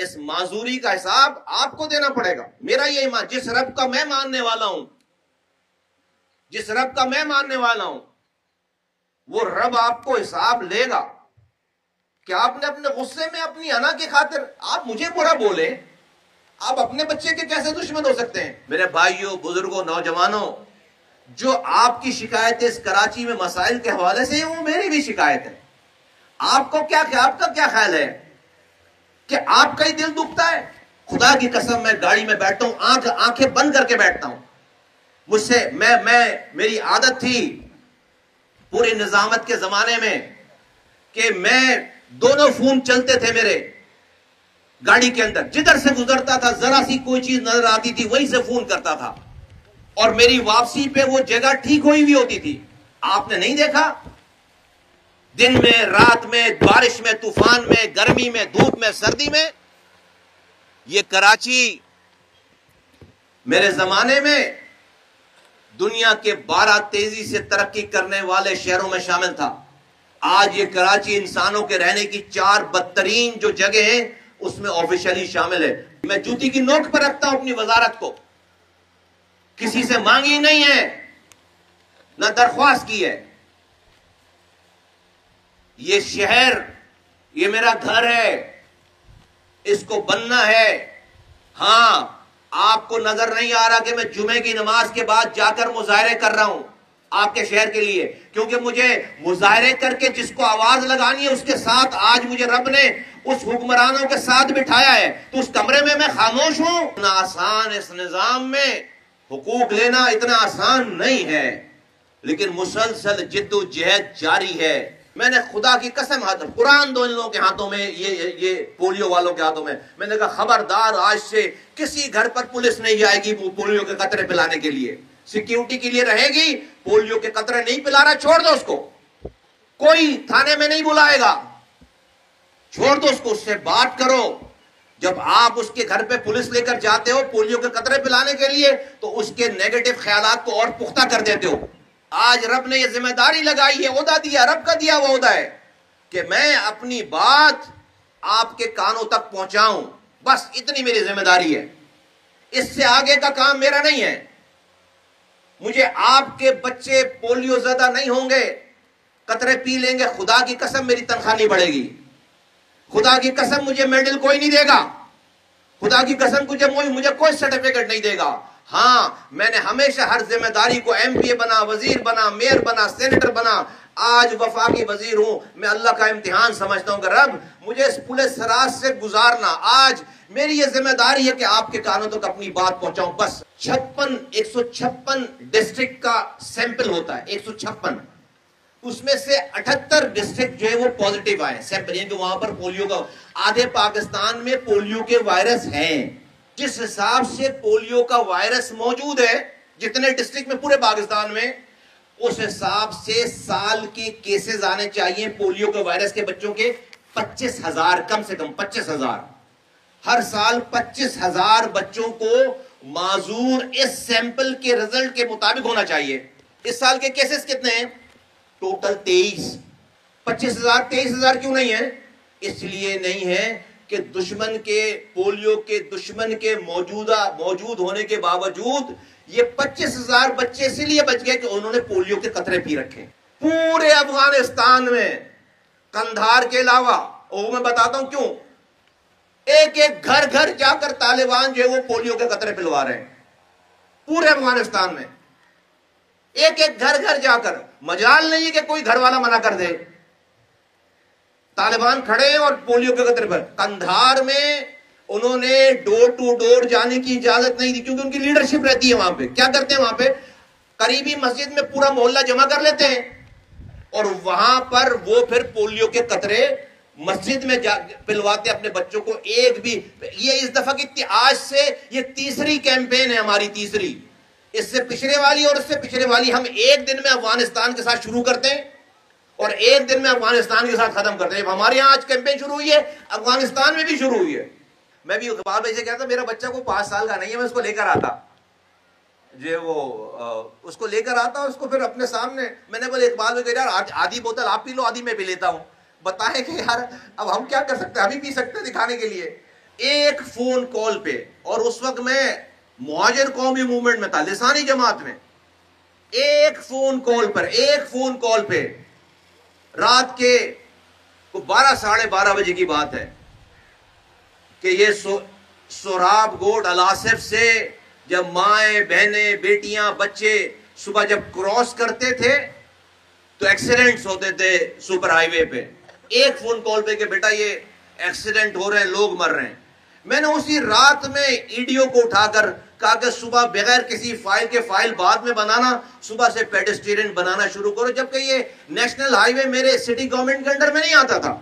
اس معذوری کا حساب آپ کو دینا پڑے گا. میرا یہ ایمان، جس رب کا میں ماننے والا ہوں، جس رب کا میں ماننے والا ہوں، وہ رب آپ کو حساب لے گا. کہ آپ نے اپنے غصے میں اپنی انا کی خاطر آپ مجھے برا بولیں، آپ اپنے بچے کے کیسے دشمن ہو سکتے ہیں؟ میرے بھائیوں، بزرگوں، نوجوانوں، جو آپ کی شکایت اس کراچی میں مسائل کے حوالے سے وہ میری بھی شکایت ہے. آپ کا کیا خیال ہے کہ آپ کا ہی دل دکھتا ہے؟ خدا کی قسم میں گاڑی میں بیٹھتا ہوں، آنکھیں بند کر کے بیٹھتا ہوں. مجھ سے میری عادت تھی پوری نظامت کے زمانے میں کہ میں دونوں فون چلتے تھے میرے گاڑی کے اندر، جدھر سے گزرتا تھا ذرا سی کوئی چیز نظر آتی تھی وہیں سے فون کرتا تھا، اور میری واپسی پہ وہ جگہ ٹھیک ہوئی بھی ہوتی تھی. آپ نے نہیں دیکھا؟ دن میں، رات میں، بارش میں، طوفان میں، گرمی میں، دھوپ میں، سردی میں، یہ کراچی میرے زمانے میں دنیا کے 12 تیزی سے ترقی کرنے والے شہروں میں شامل تھا. آج یہ کراچی انسانوں کے رہنے کی 4 بدترین جو جگہ ہیں اس میں آفیشلی شامل ہے. میں جوتی کی نوک پر رکھتا ہوں اپنی وزارت کو، کسی سے مانگی نہیں ہے، نہ درخواست کی ہے. یہ شہر، یہ میرا گھر ہے، اس کو بننا ہے. ہاں، آپ کو نظر نہیں آ رہا کہ میں جمعے کی نماز کے بعد جا کر مظاہرے کر رہا ہوں آپ کے شہر کے لیے، کیونکہ مجھے مظاہرے کر کے جس کو آواز لگانی ہے اس کے ساتھ آج مجھے رب نے اس حکمرانوں کے ساتھ بٹھایا ہے. تو اس کمرے میں خاموش ہوں. اتنا آسان اس نظام میں حقوق لینا اتنا آسان نہیں ہے، لیکن مسلسل جد و جہد جاری ہے. میں نے خدا کی قسم قرآن دو ان لوگوں کے ہاتھوں میں، یہ پولیو والوں کے ہاتھوں میں نے کہا خبردار، آج سے کسی گھر پر پولیس نہیں جائے گی پولیو کے قطرے پلانے کے لیے. سیکیورٹی کے لیے رہے گی، پولیو کے قطرے نہیں پلا رہا، چھوڑ دو اس کو. کوئی تھانے میں نہیں بلائے گا، چھوڑ دو اس کو، اس سے بات کرو. جب آپ اس کے گھر پہ پولیس لے کر جاتے ہو پولیو کے قطرے پلانے کے لیے تو اس کے نیگیٹو خیالات کو اور پختہ کر دیتے ہو. آج رب نے یہ ذمہ داری لگائی ہے، عہدہ دیا، رب کا دیا وہ عہدہ ہے کہ میں اپنی بات آپ کے کانوں تک پہنچاؤں. بس اتنی میری ذمہ داری ہے، اس سے آگے کا کام میرا نہیں ہے. مجھے آپ کے بچے پولیو زدہ نہیں ہوں گے، قطرے پی لیں گے، خدا کی قسم میری تنخواہ نہیں بڑھے گی، خدا کی قسم مجھے میڈل کوئی نہیں دے گا، خدا کی قسم مجھے کوئی سرٹیفکیٹ نہیں دے گا. ہاں، میں نے ہمیشہ ہر ذمہ داری کو ایم پی اے بنا، وزیر بنا، میئر بنا، سینیٹر بنا، آج وفاقی وزیر ہوں. میں اللہ کا امتحان سمجھتا ہوں کہ رب مجھے اس پولیس سراج سے گزارنا. آج میری یہ ذمہ داری ہے کہ آپ کے کانوں تک اپنی بات پہنچاؤں. بس 156 ڈسٹرکٹ کا سیمپل ہوتا ہے، 156، اس میں سے 78 ڈسٹرکٹ جو ہے وہ پوزیٹیو آئے سیمپل، یعنی کہ وہاں پر پولیو کا، آدھے پاکستان میں پولیو کے وائرس ہیں. جس حساب سے پولیو کا وائرس موجود ہے جتنے ڈسٹرکٹ میں پورے پاکستان میں، اس حساب سے سال کے کیسز آنے چاہیے پولیو کے وائرس کے بچوں کے 25,000، کم سے کم 25,000. ہر سال 25,000 بچوں کو معذور اس سیمپل کے رزلٹ کے مطابق ہونا چاہیے. اس سال کے کیسز کتنے ہیں؟ ٹوٹل 23. 25,000 23,000 کیوں نہیں ہے؟ اس لیے نہیں ہے کہ دشمن کے، پولیو کے دشمن کے موجود ہونے کے باوجود یہ 25,000 بچے اس لیے بچ گئے کہ انہوں نے پولیو کے قطرے پی رکھے. پورے افغانستان میں قندھار کے علاوہ، اور میں بتاتا ہوں کیوں، ایک گھر گھر جا کر طالبان جو ہے وہ پولیو کے قطرے پلوا رہے ہیں. پورے افغانستان میں ایک گھر گھر جا کر. مجال نہیں ہے کہ کوئی گھر والا منع کر دے، طالبان کھڑے ہیں اور پولیو کے قطرے پر. قندھار میں انہوں نے ڈور ٹو ڈور جانے کی اجازت نہیں دی کیونکہ ان کی لیڈرشپ رہتی ہے. وہاں پہ کیا کرتے ہیں، وہاں پہ قریبی مسجد میں پورا محلہ جمع کر لیتے ہیں اور وہاں پر وہ پھر پولیو کے قطرے مسجد میں پلواتے اپنے بچوں کو. ایک بھی یہ اس دفعہ کی آج سے یہ تیسری کیمپین ہے ہماری، تیسری. اس سے پچھلے والی اور اس سے پچھلے والی ہم ایک دن میں افغانستان کے ساتھ شروع کرتے ہیں اور ایک دن میں افغانستان کے ساتھ ختم کرتے ہیں. ہمارے یہاں آج کیمپین شروع ہوئی ہے، افغانستان میں بھی شروع ہوئی ہے. میں بھی اقبال بھائی سے کہتا میرا بچہ کو 5 سال کا نہیں ہے، میں اس کو لے کر آتا، اس کو لے کر آتا، اس کو پھر اپنے سامنے میں نے بولے اقبال بھائی یار آدھی بوتل آپ پی لو، آدھی میں پی لیتا ہوں. بتائیں کہ یار اب ہم کیا کر سکتے ہیں، ہم ہی پی سکتے ہیں دکھانے کے لیے. ایک فون کال پہ، اور اس وقت میں مہاجر قومی موومنٹ میں تھا، لسانی جماعت میں، ایک فون کال پہ رات کے 12 ساڑھے 12 بجے کی بات ہے کہ یہ سوراب گوٹ الاسف سے جب مائیں بہنیں بیٹیاں بچے صبح جب کراس کرتے تھے تو ایکسیڈنٹس ہوتے تھے سپر ہائی وے پہ، ایک فون کال پہ کہ بیٹا یہ ایکسیڈنٹ ہو رہے ہیں، لوگ مر رہے ہیں۔ میں نے اسی رات میں ایڈیو کو اٹھا کر کہا کہ صبح بغیر کسی فائل کے فائل بعد میں بنانا، صبح سے پیڈسٹرین بنانا شروع کرو، جبکہ یہ نیشنل ہائی وے میرے سٹی گورنمنٹ کے انڈر میں نہیں آتا تھا۔